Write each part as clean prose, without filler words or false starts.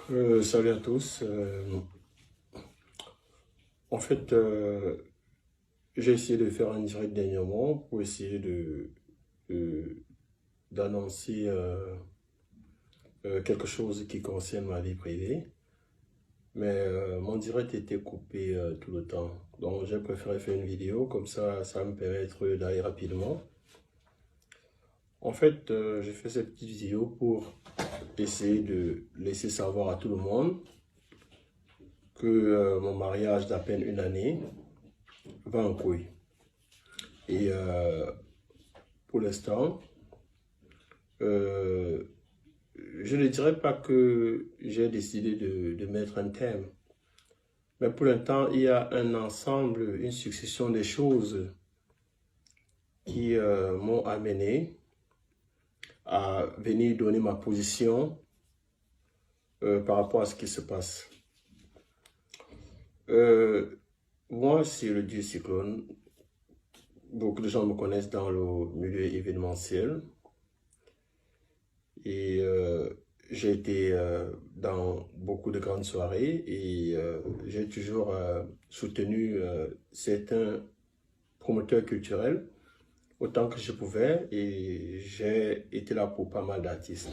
Salut à tous. En fait, j'ai essayé de faire un direct dernièrement pour essayer de- d'annoncer quelque chose qui concerne ma vie privée. Mais mon direct était coupé tout le temps. Donc j'ai préféré faire une vidéo, comme ça va me permettre d'aller rapidement. En fait, j'ai fait cette petite vidéo pour essayer de laisser savoir à tout le monde que mon mariage d'à peine une année va en couille. Et pour l'instant, euh, je ne dirais pas que j'ai décidé de mettre un thème, mais pour l'instant, il y a un ensemble, une succession de choses qui m'ont amené à venir donner ma position par rapport à ce qui se passe. Euh, Moi, c'est le dieu Cyclone. Beaucoup de gens me connaissent dans le milieu événementiel. Et j'ai été dans beaucoup de grandes soirées et j'ai toujours soutenu certains promoteurs culturels autant que je pouvais et j'ai été là pour pas mal d'artistes.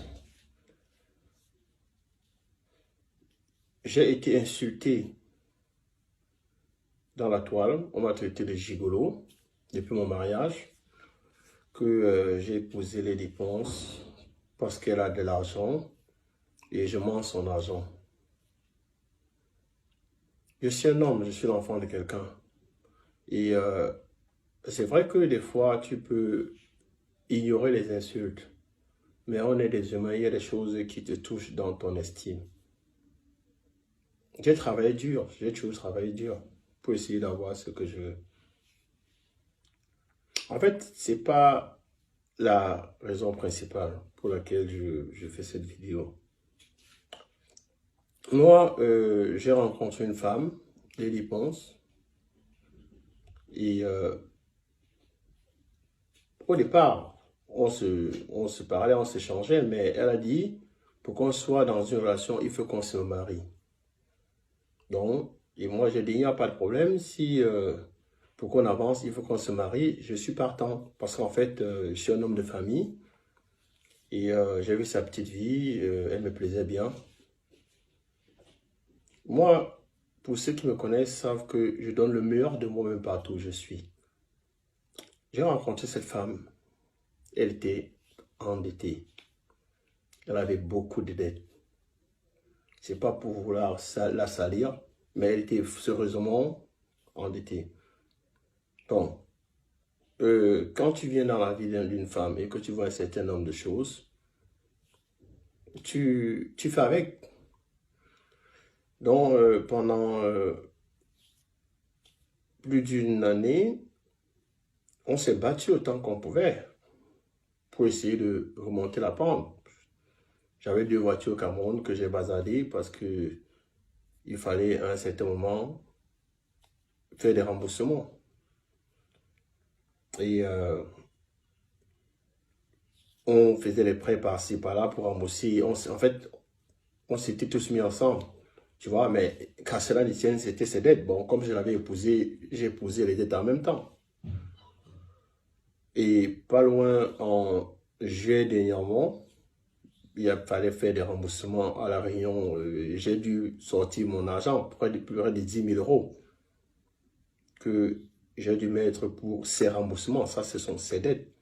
J'ai été insulté dans la toile, on m'a traité de gigolo depuis mon mariage, que j'ai épousé les dépenses parce qu'elle a de l'argent et je mange son argent. Je suis un homme, je suis l'enfant de quelqu'un. Et c'est vrai que des fois, tu peux ignorer les insultes, mais on est des humains, il y a des choses qui te touchent dans ton estime. J'ai travaillé dur, j'ai toujours travaillé dur pour essayer d'avoir ce que je veux. En fait, c'est pas la raison principale pour laquelle je fais cette vidéo. Moi, j'ai rencontré une femme, Lily Ponce, et au départ, on se parlait, on s'échangeait, mais elle a dit, pour qu'on soit dans une relation, il faut qu'on se marie. Donc, et moi j'ai dit, il n'y a pas de problème, si pour qu'on avance, il faut qu'on se marie, je suis partant. Parce qu'en fait, je suis un homme de famille, et j'ai vu sa petite vie, elle me plaisait bien. Moi, pour ceux qui me connaissent, savent que je donne le meilleur de moi-même partout où je suis. J'ai rencontré cette femme, elle était endettée, elle avait beaucoup de dettes. C'est pas pour vouloir la salir, mais elle était sérieusement endettée. Donc, quand tu viens dans la vie d'une femme et que tu vois un certain nombre de choses, tu fais avec. Donc, pendant plus d'une année, on s'est battu autant qu'on pouvait pour essayer de remonter la pente. J'avais deux voitures au Cameroun que j'ai bazardées parce que il fallait à un certain moment faire des remboursements. Et on faisait les prêts par-ci, par-là pour rembourser. En fait, on s'était tous mis ensemble, tu vois, mais qu'à cela ne tienne, c'était ses dettes. Bon, comme je l'avais épousé, j'ai épousé les dettes en même temps. Et pas loin, en juillet dernièrement, fallait faire des remboursements à la Réunion. J'ai dû sortir mon argent, près de 10 000 euros, que j'ai dû mettre pour ces remboursements. Ça, ce sont ses dettes.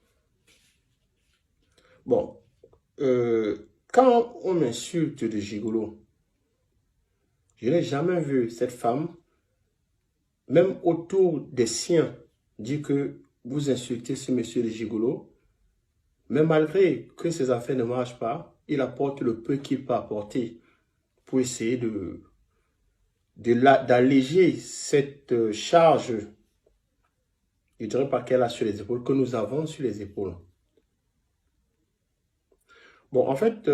Bon, quand on m'insulte de gigolo, je n'ai jamais vu cette femme, même autour des siens, dire que vous insultez ce monsieur de gigolo, mais malgré que ses affaires ne marchent pas, il apporte le peu qu'il peut apporter pour essayer d'alléger cette charge, je ne dirais pas qu'elle a sur les épaules, que nous avons sur les épaules. Bon, en fait,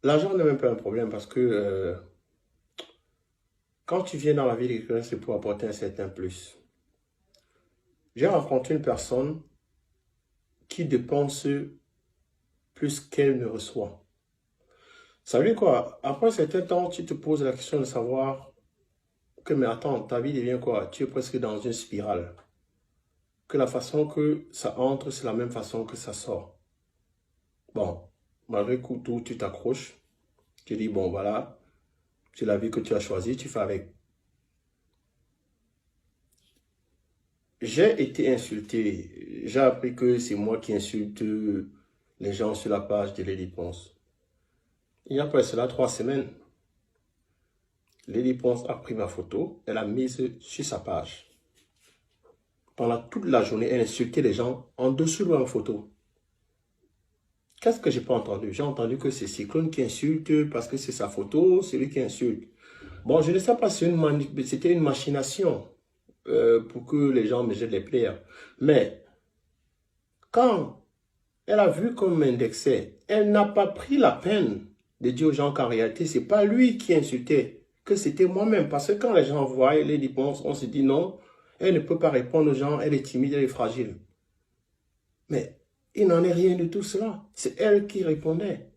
l'argent n'est même pas un problème parce que quand tu viens dans la vie de quelqu'un, c'est pour apporter un certain plus. J'ai rencontré une personne qui dépense plus qu'elle ne reçoit. Ça veut dire quoi? Après un certain temps, tu te poses la question de savoir que, mais attends, ta vie devient quoi? Tu es presque dans une spirale. Que la façon que ça entre, c'est la même façon que ça sort. Bon, malgré tout, tu t'accroches. Tu dis, bon, voilà, c'est la vie que tu as choisie, tu fais avec. J'ai été insulté. J'ai appris que c'est moi qui insulte les gens sur la page de Lady Ponce. Il y a après cela 3 semaines, Lady Ponce a pris ma photo, elle a mise sur sa page. Pendant toute la journée, elle insultait les gens en dessous de ma photo. Qu'est-ce que j'ai pas entendu? J'ai entendu que c'est Cyclone qui insulte parce que c'est sa photo, c'est lui qui insulte. Bon, je ne sais pas si c'était une machination pour que les gens me jettent les pierres. Mais quand elle a vu qu'on m'indexait, elle n'a pas pris la peine de dire aux gens qu'en réalité, ce n'est pas lui qui insultait, que c'était moi-même. Parce que quand les gens voient les dépenses, on se dit non, elle ne peut pas répondre aux gens, elle est timide, elle est fragile. Mais il n'en est rien de tout cela. C'est elle qui répondait.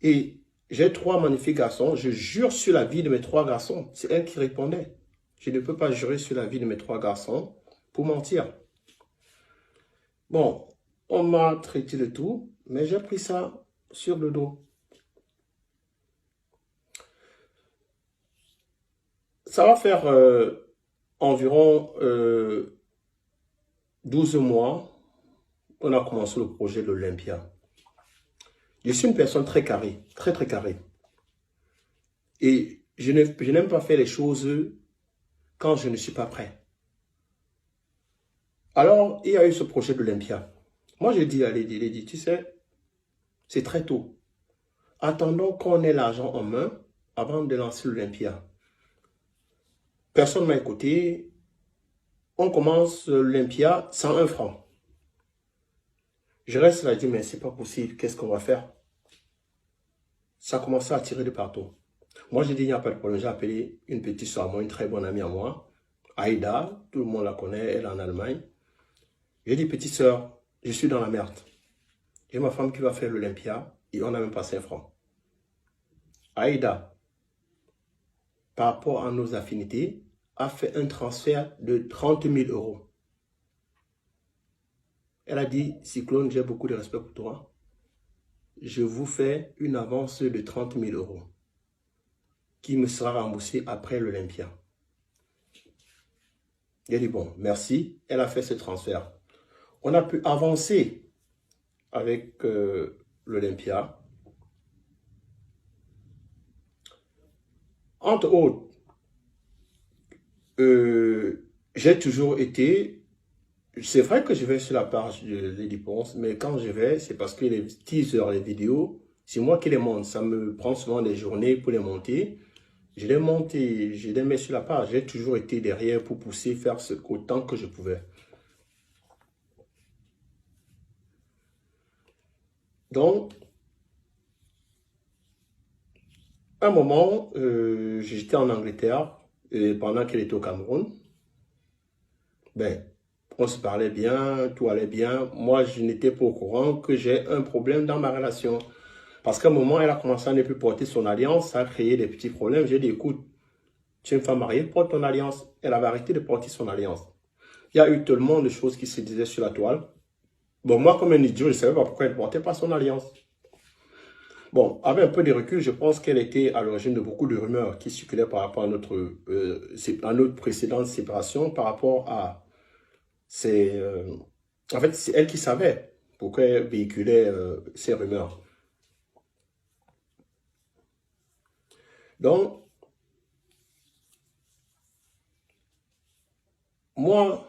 Et j'ai 3 magnifiques garçons. Je jure sur la vie de mes 3 garçons. C'est elle qui répondait. Je ne peux pas jurer sur la vie de mes 3 garçons pour mentir. Bon, on m'a traité de tout, mais j'ai pris ça sur le dos. Ça va faire environ 12 mois qu'on a commencé le projet de l'Olympia. Je suis une personne très carrée, très très carrée. Et je n'aime pas faire les choses quand je ne suis pas prêt. Alors, il y a eu ce projet de l'Olympia. Moi, j'ai dit à Lady, tu sais, c'est très tôt. Attendons qu'on ait l'argent en main avant de lancer l'Olympia. Personne ne m'a écouté. On commence l'Olympia 101 francs. Je reste là et dis, mais c'est pas possible, qu'est-ce qu'on va faire? Ça a commencé à tirer de partout. Moi, j'ai dit, il n'y a pas de problème. J'ai appelé une petite soeur à moi, une très bonne amie à moi, Aïda, tout le monde la connaît, elle est en Allemagne. J'ai dit, petite soeur, je suis dans la merde. J'ai ma femme qui va faire l'Olympia et on n'a même pas 5 francs. Aïda, par rapport à nos affinités, a fait un transfert de 30 000 euros. Elle a dit, Cyclone, j'ai beaucoup de respect pour toi. Je vous fais une avance de 30 000 euros qui me sera remboursée après l'Olympia. J'ai dit, bon, merci. Elle a fait ce transfert. On a pu avancer avec l'Olympia. Entre autres, j'ai toujours été... C'est vrai que je vais sur la page de Lady Ponce, mais quand je vais, c'est parce que les teasers, les vidéos, c'est moi qui les monte. Ça me prend souvent des journées pour les monter. Je les monte et je les mets sur la page. J'ai toujours été derrière pour pousser, faire autant que je pouvais. Donc, à un moment, j'étais en Angleterre et pendant qu'elle était au Cameroun. Ben, on se parlait bien, tout allait bien. Moi, je n'étais pas au courant que j'ai un problème dans ma relation. Parce qu'à un moment, elle a commencé à ne plus porter son alliance, ça a créé des petits problèmes. J'ai dit, écoute, tu es une femme mariée, porte ton alliance. Elle avait arrêté de porter son alliance. Il y a eu tellement de choses qui se disaient sur la toile. Bon, moi, comme un idiot, je ne savais pas pourquoi elle ne portait pas son alliance. Bon, avec un peu de recul, je pense qu'elle était à l'origine de beaucoup de rumeurs qui circulaient par rapport à notre précédente séparation, par rapport à... en fait, c'est elle qui savait pourquoi elle véhiculait ces rumeurs. Donc, moi,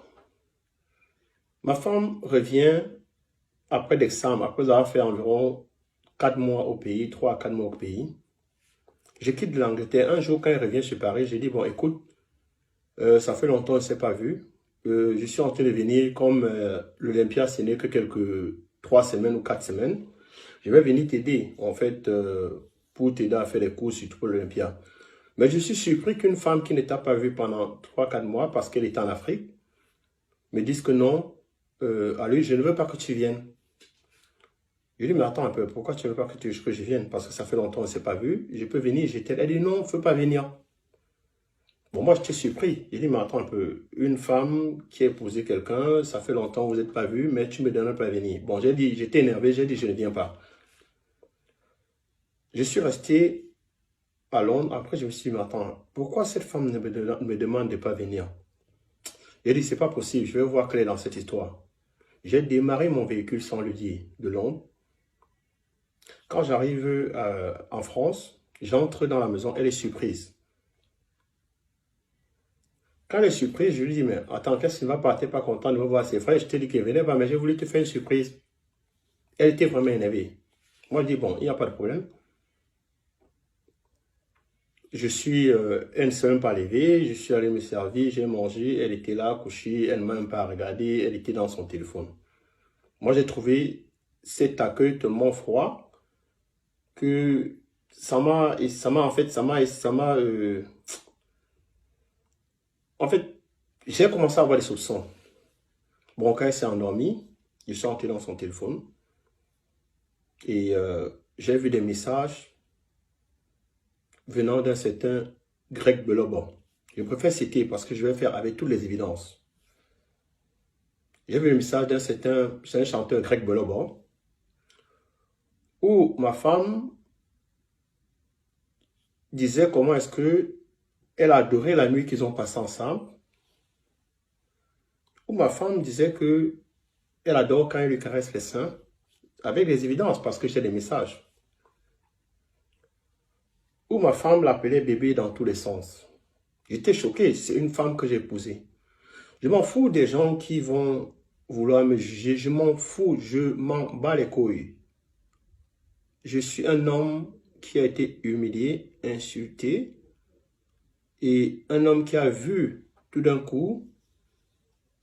ma femme revient après l'examen, après avoir fait environ 4 mois au pays, 3 à 4 mois au pays. Je quitte l'Angleterre. Un jour, quand elle revient sur Paris, j'ai dit, bon, écoute, ça fait longtemps qu'on ne s'est pas vu. Je suis en train de venir, comme l'Olympia, ce n'est que 3 semaines ou 4 semaines. Je vais venir t'aider, en fait, pour t'aider à faire des cours, surtout pour l'Olympia. Mais je suis surpris qu'une femme qui ne t'a pas vu pendant 3-4 mois, parce qu'elle est en Afrique, me dise que non, allez, je ne veux pas que tu viennes. Je lui dis, mais attends un peu, pourquoi tu ne veux pas que je vienne? Parce que ça fait longtemps qu'on ne s'est pas vu. Je peux venir, j'étais là. Elle dit, non, il ne faut pas venir. Bon, moi, j'étais surpris. Il dit, mais attends un peu, une femme qui a épousé quelqu'un, ça fait longtemps que vous n'êtes pas vu, mais tu me donnes pas à venir. Bon, j'ai dit, j'étais énervé, j'ai dit, je ne viens pas. Je suis resté à Londres. Après, je me suis dit, mais attends, pourquoi cette femme me demande de ne pas venir? J'ai dit, c'est pas possible, je vais voir quelle est dans cette histoire. J'ai démarré mon véhicule sans lui dire, de Londres. Quand j'arrive en France, j'entre dans la maison, elle est surprise. Quand elle est surprise, je lui dis, mais attends, qu'est-ce qui ne va pas? Tu n'es pas content de me voir? C'est vrai, je t'ai dit qu'elle venait pas, mais j'ai voulu te faire une surprise. Elle était vraiment énervée. Moi, je dis, bon, il n'y a pas de problème. Elle ne s'est même pas levée, je suis allé me servir, j'ai mangé, elle était là, couchée, elle ne m'a même pas regardé, elle était dans son téléphone. Moi, j'ai trouvé cet accueil tellement froid que en fait, j'ai commencé à avoir des soupçons. Bon, quand elle s'est endormie, je suis entré dans son téléphone et j'ai vu des messages venant d'un certain Greg Belobo. Je préfère citer parce que je vais faire avec toutes les évidences. J'ai vu le message d'un certain chanteur Greg Belobo où ma femme disait comment est-ce que elle adorait la nuit qu'ils ont passée ensemble. Où ma femme disait que elle adore quand elle lui caresse les seins, avec des évidences parce que j'ai des messages. Où ma femme l'appelait bébé dans tous les sens. J'étais choqué, c'est une femme que j'ai épousée. Je m'en fous des gens qui vont vouloir me juger, je m'en fous, je m'en bats les couilles. Je suis un homme qui a été humilié, insulté, et un homme qui a vu tout d'un coup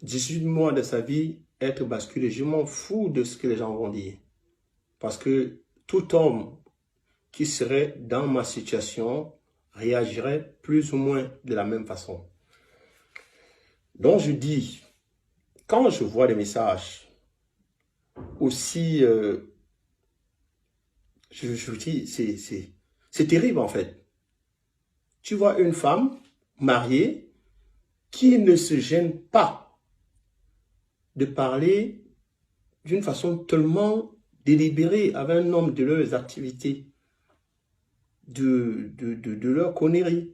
18 mois de sa vie être basculé. Je m'en fous de ce que les gens vont dire. Parce que tout homme qui serait dans ma situation réagirait plus ou moins de la même façon. Donc je dis, quand je vois des messages aussi, je dis, c'est terrible en fait. Tu vois une femme mariée qui ne se gêne pas de parler d'une façon tellement délibérée avec un homme de leurs activités, de leur connerie.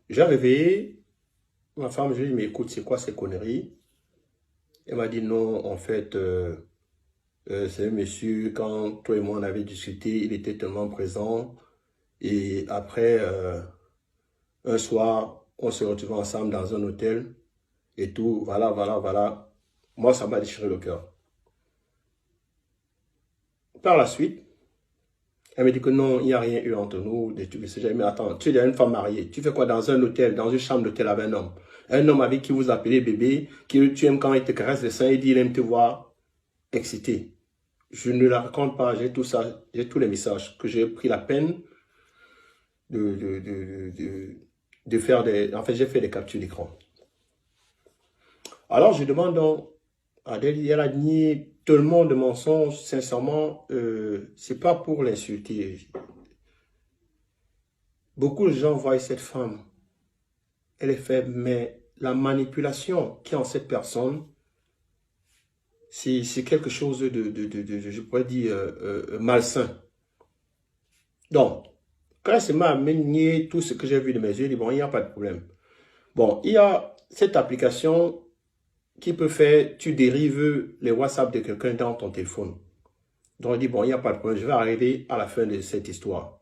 J'ai réveillé ma femme, je lui ai dit, mais écoute, c'est quoi ces conneries? Elle m'a dit, non, en fait, c'est un monsieur, quand toi et moi on avait discuté, il était tellement présent. Et après, un soir, on se retrouvait ensemble dans un hôtel et tout, voilà, voilà, voilà. Moi, ça m'a déchiré le cœur. Par la suite, elle me dit que non, il n'y a rien eu entre nous. Mais attends, tu es une femme mariée. Tu fais quoi dans un hôtel, dans une chambre d'hôtel avec un homme? Un homme avec qui vous appelez bébé, qui tu aimes quand il te caresse les seins, il dit il aime te voir excité. Je ne la raconte pas, j'ai tout ça, j'ai tous les messages que j'ai pris la peine de faire des... En fait, j'ai fait des captures d'écran. Alors, je demande donc à Adèle, elle a nié tellement de mensonges, sincèrement, c'est pas pour l'insulter. Beaucoup de gens voient cette femme, elle est faible, mais la manipulation qui est en cette personne, c'est quelque chose je pourrais dire, malsain. Donc, quand elle m'a nié tout ce que j'ai vu de mes yeux, je dis, bon, il n'y a pas de problème. Bon, il y a cette application qui peut faire, tu dérives les WhatsApp de quelqu'un dans ton téléphone. Donc, je dis, bon, il n'y a pas de problème, je vais arriver à la fin de cette histoire.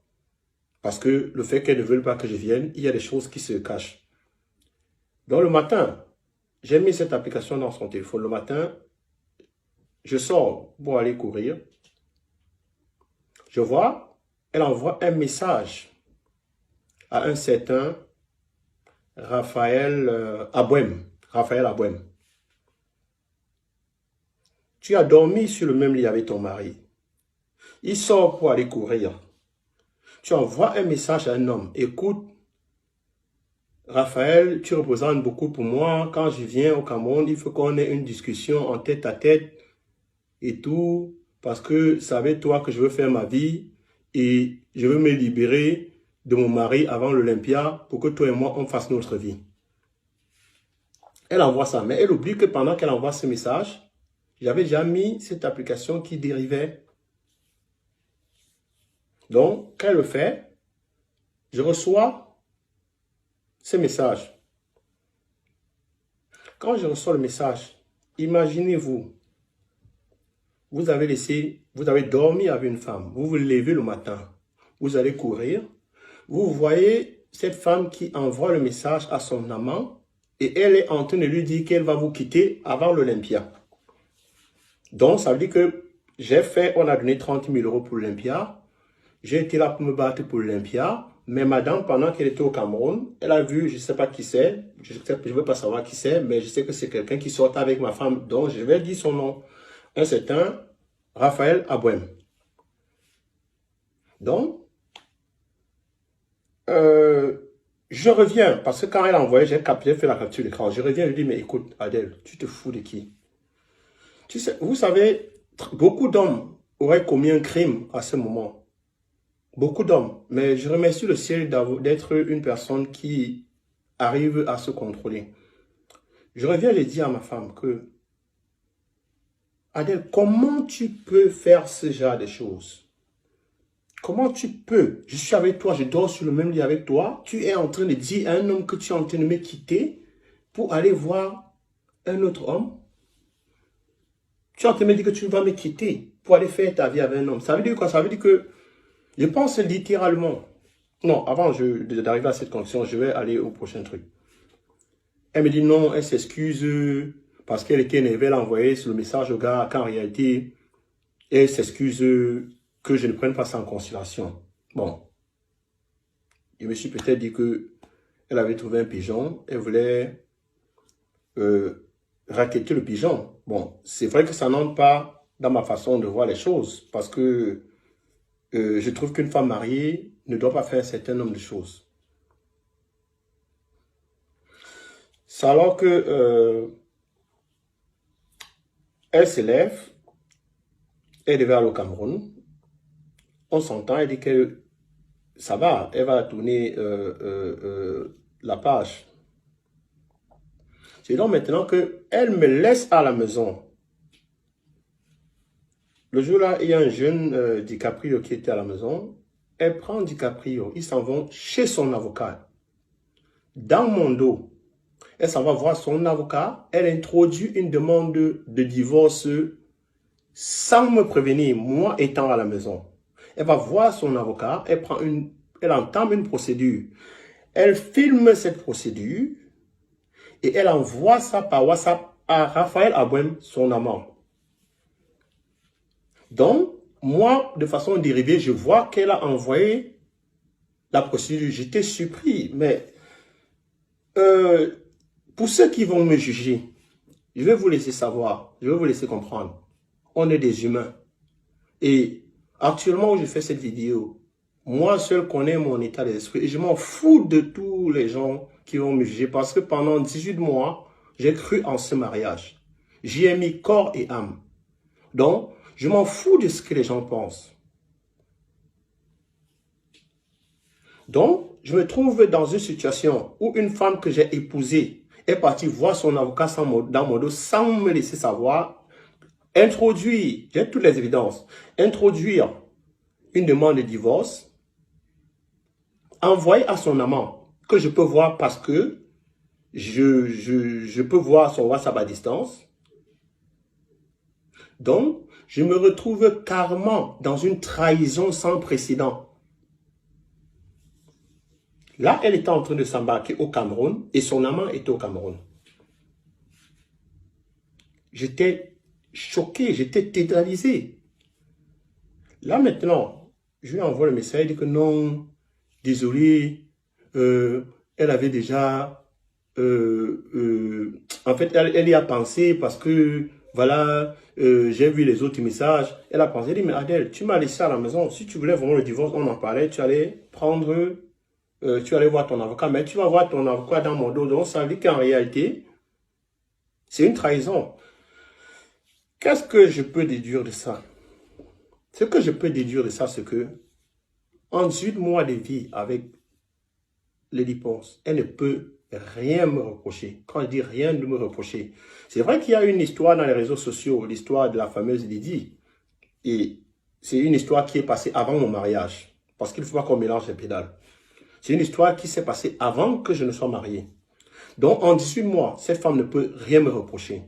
Parce que le fait qu'elle ne veut pas que je vienne, il y a des choses qui se cachent. Donc, le matin, j'ai mis cette application dans son téléphone. Le matin, je sors pour aller courir. Je vois, elle envoie un message à un certain Raphaël Abouem. Raphaël Abouem. Tu as dormi sur le même lit avec ton mari. Il sort pour aller courir. Tu envoies un message à un homme. Écoute, Raphaël, tu représentes beaucoup pour moi. Quand je viens au Cameroun, il faut qu'on ait une discussion en tête à tête. et tout, parce que c'est avec toi que je veux faire ma vie et je veux me libérer de mon mari avant l'Olympia pour que toi et moi, on fasse notre vie. Elle envoie ça, mais elle oublie que pendant qu'elle envoie ce message, j'avais déjà mis cette application qui dérivait. Donc, quand elle le fait, je reçois ce message. Quand je reçois le message, imaginez-vous, vous avez dormi avec une femme, vous vous levez le matin, vous allez courir, vous voyez cette femme qui envoie le message à son amant et elle est en train de lui dire qu'elle va vous quitter avant l'Olympia. Donc, ça veut dire que on a donné 30 000 € pour l'Olympia. J'ai été là pour me battre pour l'Olympia. Mais madame, pendant qu'elle était au Cameroun, elle a vu, je ne sais pas qui c'est, je ne veux pas savoir qui c'est, mais je sais que c'est quelqu'un qui sort avec ma femme, donc je vais dire son nom. Un certain Raphaël Abouem. Donc, je reviens, parce que quand elle a envoyé, j'ai fait la capture d'écran. Je reviens, je lui dis, mais écoute, Adèle, tu te fous de qui? Tu sais, vous savez, beaucoup d'hommes auraient commis un crime à ce moment. Beaucoup d'hommes. Mais je remercie le ciel d'être une personne qui arrive à se contrôler. Je reviens et dire à ma femme que, Adèle, comment tu peux faire ce genre de choses? Comment tu peux? Je suis avec toi, je dors sur le même lit avec toi. Tu es en train de dire à un homme que tu es en train de me quitter pour aller voir un autre homme. Tu es en train de me dire que tu vas me quitter pour aller faire ta vie avec un homme. Ça veut dire quoi? Ça veut dire que je pense littéralement. Non, avant d'arriver à cette conclusion, je vais aller au prochain truc. Elle me dit non, elle s'excuse parce qu'elle était énervée, elle a envoyé le message au gars qu'en réalité, elle s'excuse que je ne prenne pas ça en considération. Bon, je me suis peut-être dit que elle avait trouvé un pigeon, elle voulait racketter le pigeon. Bon, c'est vrai que ça n'entre pas dans ma façon de voir les choses parce que je trouve qu'une femme mariée ne doit pas faire un certain nombre de choses. C'est alors que elle s'élève, elle devait aller au Cameroun. On s'entend, elle dit que ça va, elle va tourner la page. C'est donc maintenant qu'elle me laisse à la maison. Le jour-là, il y a un jeune DiCaprio qui était à la maison. Elle prend DiCaprio, ils s'en vont chez son avocat. Dans mon dos, elle s'en va voir son avocat. Elle introduit une demande de divorce sans me prévenir, moi étant à la maison. Elle va voir son avocat, elle entame une procédure. Elle filme cette procédure et elle envoie ça par WhatsApp à Raphaël Abouem, son amant. Donc, moi, de façon dérivée, je vois qu'elle a envoyé la procédure. J'étais surpris, mais pour ceux qui vont me juger, je vais vous laisser savoir, je vais vous laisser comprendre. On est des humains. Et actuellement où je fais cette vidéo, moi seul connais mon état d'esprit. Et je m'en fous de tous les gens qui vont me juger parce que pendant 18 mois, j'ai cru en ce mariage. J'y ai mis corps et âme. Donc, je m'en fous de ce que les gens pensent. Donc, je me trouve dans une situation où une femme que j'ai épousée est partie voir son avocat dans mon dos sans me laisser savoir, introduire, j'ai toutes les évidences, introduire une demande de divorce, envoyer à son amant, que je peux voir parce que je peux voir son WhatsApp à distance. Donc, je me retrouve carrément dans une trahison sans précédent. Là, elle était en train de s'embarquer au Cameroun et son amant était au Cameroun. J'étais choqué, j'étais tétanisé. Là maintenant, je lui envoie le message, il dit que non, désolé, elle avait déjà, en fait, elle y a pensé parce que, voilà, j'ai vu les autres messages. Elle a pensé, elle dit, mais Adèle, tu m'as laissé à la maison. Si tu voulais vraiment le divorce, on en parlait, tu allais prendre, tu allais voir ton avocat, mais tu vas voir ton avocat dans mon dos. Donc, ça veut dire qu'en réalité, c'est une trahison. Qu'est-ce que je peux déduire de ça? Ce que je peux déduire de ça, c'est que en 18 mois de vie avec Lady Ponce, elle ne peut rien me reprocher. Quand je dis rien de me reprocher, c'est vrai qu'il y a une histoire dans les réseaux sociaux, l'histoire de la fameuse Lydie. Et c'est une histoire qui est passée avant mon mariage. Parce qu'il ne faut pas qu'on mélange les pédales. C'est une histoire qui s'est passée avant que je ne sois marié. Donc, en 18 mois, cette femme ne peut rien me reprocher.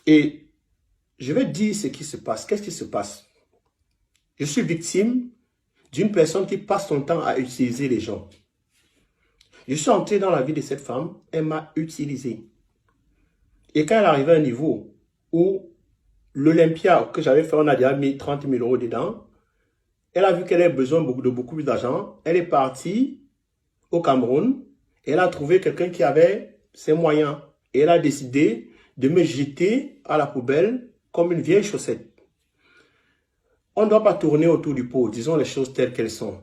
Et je vais dire ce qui se passe. Qu'est-ce qui se passe? Je suis victime d'une personne qui passe son temps à utiliser les gens. Je suis entré dans la vie de cette femme, elle m'a utilisé. Et quand elle arrivait à un niveau où l'Olympia que j'avais fait, on a déjà mis 30 000 € dedans, elle a vu qu'elle avait besoin de beaucoup plus d'argent. Elle est partie au Cameroun et elle a trouvé quelqu'un qui avait ses moyens. Et elle a décidé de me jeter à la poubelle comme une vieille chaussette. On ne doit pas tourner autour du pot, disons les choses telles qu'elles sont.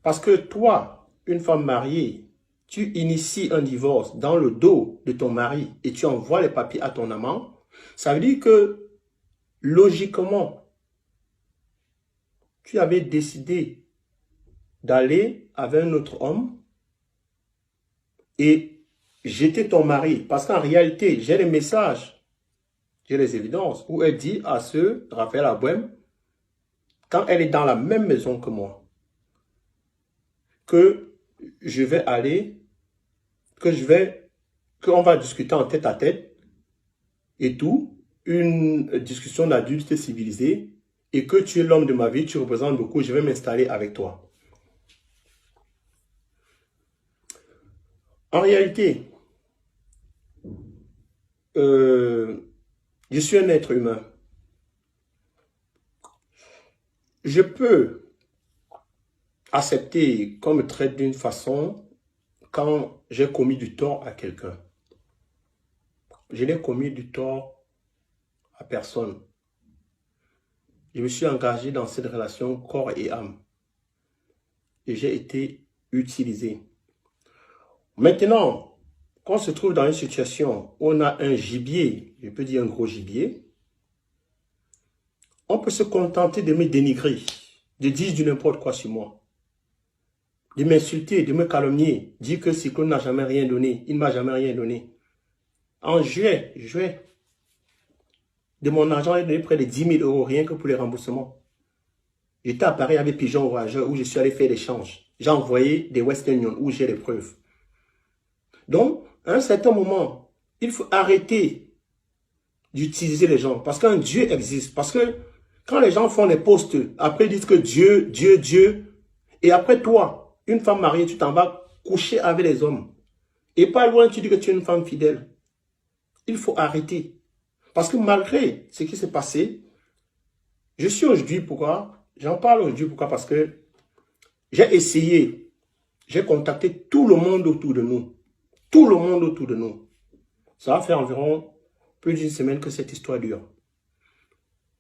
Parce que toi, une femme mariée, tu inities un divorce dans le dos de ton mari et tu envoies les papiers à ton amant, ça veut dire que, logiquement, tu avais décidé d'aller avec un autre homme et jeter ton mari. Parce qu'en réalité, j'ai les messages, j'ai les évidences où elle dit à ce Raphaël Abouem, quand elle est dans la même maison que moi, que je vais aller, qu'on va discuter en tête à tête et tout, une discussion d'adulte civilisé, et que tu es l'homme de ma vie, tu représentes beaucoup, je vais m'installer avec toi. En réalité, je suis un être humain. Je peux accepter qu'on me traite d'une façon quand j'ai commis du tort à quelqu'un. Je n'ai commis du tort à personne. Je me suis engagé dans cette relation corps et âme. Et j'ai été utilisé. Maintenant, quand on se trouve dans une situation où on a un gibier, je peux dire un gros gibier, on peut se contenter de me dénigrer, de dire du n'importe quoi sur moi, de m'insulter, de me calomnier, dire que Cyclone n'a jamais rien donné, il ne m'a jamais rien donné. En juillet, de mon argent, j'ai donné près de 10 000 € rien que pour les remboursements. J'étais à Paris avec Pigeon Voyageur où je suis allé faire l'échange. J'ai envoyé des Western Union où j'ai les preuves. Donc, à un certain moment, il faut arrêter d'utiliser les gens. Parce qu'un Dieu existe. Parce que quand les gens font des posts, après ils disent que Dieu, Dieu, Dieu. Et après toi, une femme mariée, tu t'en vas coucher avec les hommes. Et pas loin, tu dis que tu es une femme fidèle. Il faut arrêter. Parce que malgré ce qui s'est passé, je suis aujourd'hui, pourquoi? J'en parle aujourd'hui, pourquoi? Parce que j'ai essayé, j'ai contacté tout le monde autour de nous. Tout le monde autour de nous. Ça va faire environ plus d'une semaine que cette histoire dure.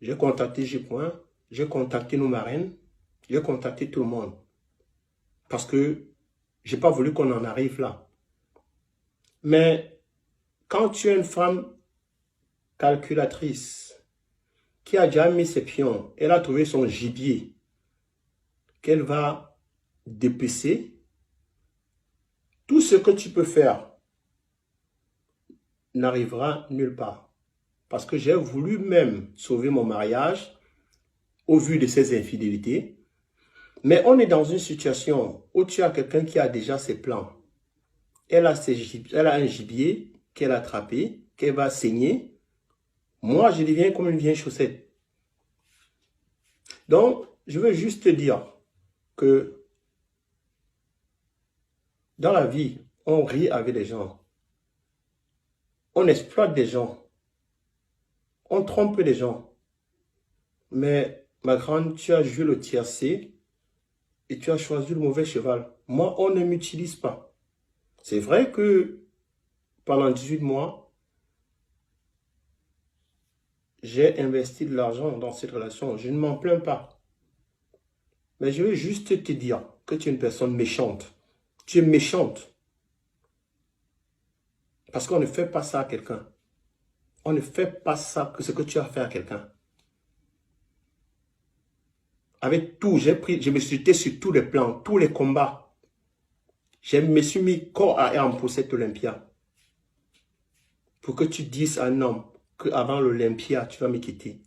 J'ai contacté J-Point, j'ai contacté nos marraines, j'ai contacté tout le monde. Parce que je n'ai pas voulu qu'on en arrive là. Mais quand tu es une femme calculatrice, qui a déjà mis ses pions, elle a trouvé son gibier, qu'elle va dépecer, tout ce que tu peux faire n'arrivera nulle part. Parce que j'ai voulu même sauver mon mariage au vu de ces infidélités. Mais on est dans une situation où tu as quelqu'un qui a déjà ses plans. Elle a un gibier qu'elle a attrapé, qu'elle va saigner. Moi, je deviens comme une vieille chaussette. Donc, je veux juste te dire que dans la vie, on rit avec les gens. On exploite des gens. On trompe les gens. Mais, ma grande, tu as joué le tiercé et tu as choisi le mauvais cheval. Moi, on ne m'utilise pas. C'est vrai que pendant 18 mois, j'ai investi de l'argent dans cette relation. Je ne m'en plains pas. Mais je veux juste te dire que tu es une personne méchante. Tu es méchante. Parce qu'on ne fait pas ça à quelqu'un. On ne fait pas ça, que ce que tu as fait à quelqu'un. Avec tout, je me suis jeté sur tous les plans, tous les combats. Je me suis mis corps à âme pour cette Olympia. Pour que tu dises à un homme qu'avant l'Olympia, tu vas me quitter.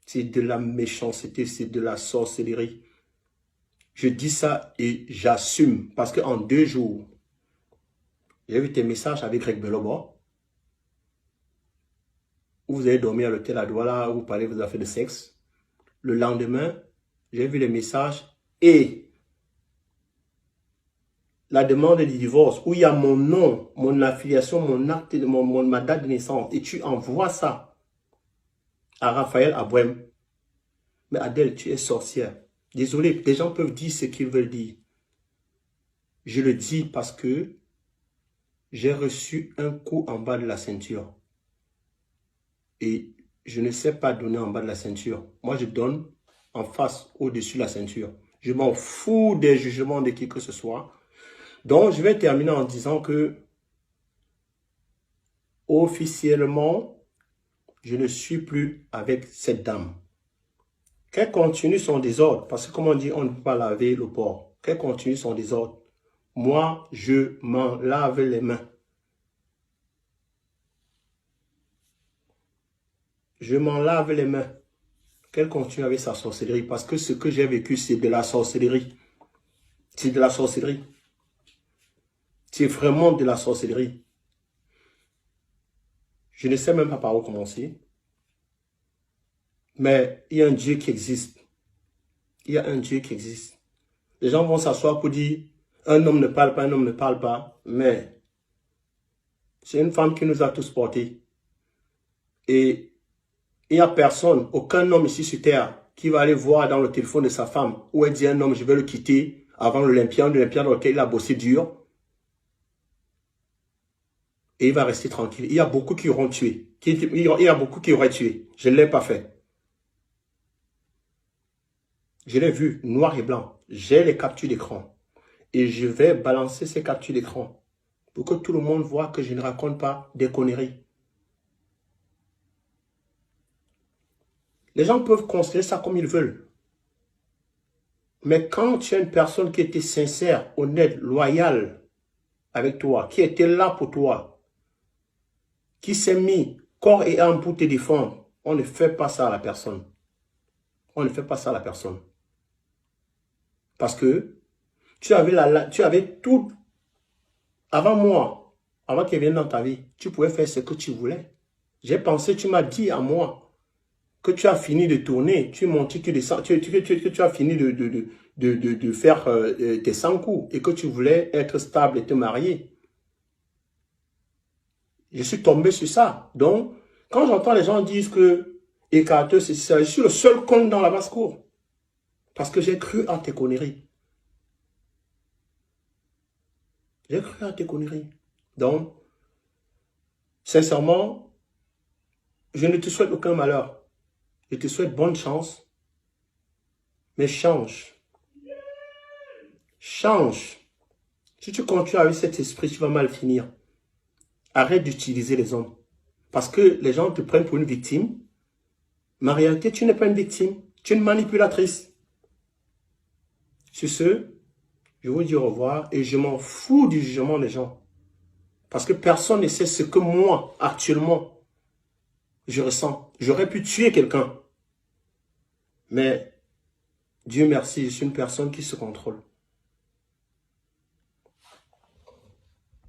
C'est de la méchanceté, c'est de la sorcellerie. Je dis ça et j'assume. Parce qu'en 2 jours, j'ai vu tes messages avec Greg Belobo. Où vous avez dormi à l'hôtel à Douala, où vous parlez de vos affaires de sexe. Le lendemain, j'ai vu les messages et la demande de divorce, où il y a mon nom, mon affiliation, mon acte, ma date de naissance. Et tu envoies ça à Raphaël Abouem. Mais Adèle, tu es sorcière. Désolé, les gens peuvent dire ce qu'ils veulent dire. Je le dis parce que j'ai reçu un coup en bas de la ceinture. Et je ne sais pas donner en bas de la ceinture. Moi, je donne en face, au-dessus de la ceinture. Je m'en fous des jugements de qui que ce soit. Donc, je vais terminer en disant que officiellement, je ne suis plus avec cette dame. Qu'elle continue son désordre, parce que comme on dit, on ne peut pas laver le porc. Qu'elle continue son désordre. Moi, je m'en lave les mains. Je m'en lave les mains. Qu'elle continue avec sa sorcellerie, parce que ce que j'ai vécu, c'est de la sorcellerie. C'est de la sorcellerie. C'est vraiment de la sorcellerie. Je ne sais même pas par où commencer. Mais il y a un Dieu qui existe. Il y a un Dieu qui existe. Les gens vont s'asseoir pour dire, un homme ne parle pas, un homme ne parle pas. Mais c'est une femme qui nous a tous portés. Et il n'y a personne, aucun homme ici sur terre, qui va aller voir dans le téléphone de sa femme, où elle dit à un homme, je vais le quitter avant l'Olympia dans lequel il a bossé dur. Et il va rester tranquille. Il y a beaucoup qui auront tué. Il y a beaucoup qui auraient tué. Je ne l'ai pas fait. Je l'ai vu, noir et blanc. J'ai les captures d'écran. Et je vais balancer ces captures d'écran pour que tout le monde voit que je ne raconte pas des conneries. Les gens peuvent considérer ça comme ils veulent. Mais quand tu as une personne qui était sincère, honnête, loyale avec toi, qui était là pour toi, qui s'est mis corps et âme pour te défendre, on ne fait pas ça à la personne. On ne fait pas ça à la personne. Parce que tu avais tout, avant moi, avant qu'il vienne dans ta vie, tu pouvais faire ce que tu voulais. J'ai pensé, tu m'as dit à moi que tu as fini de tourner, tu montes, tu descends, tu as fini de faire tes 100 coups et que tu voulais être stable et te marier. Je suis tombé sur ça. Donc, quand j'entends les gens dire que écarteux, c'est ça, je suis le seul con dans la basse-cour. Parce que j'ai cru à tes conneries. J'ai cru à tes conneries. Donc, sincèrement, je ne te souhaite aucun malheur. Je te souhaite bonne chance. Mais change. Change. Si tu continues avec cet esprit, tu vas mal finir. Arrête d'utiliser les hommes. Parce que les gens te prennent pour une victime. Mais en réalité, tu n'es pas une victime. Tu es une manipulatrice. Sur ce, je vous dis au revoir et je m'en fous du jugement des gens. Parce que personne ne sait ce que moi, actuellement, je ressens. J'aurais pu tuer quelqu'un. Mais Dieu merci, je suis une personne qui se contrôle.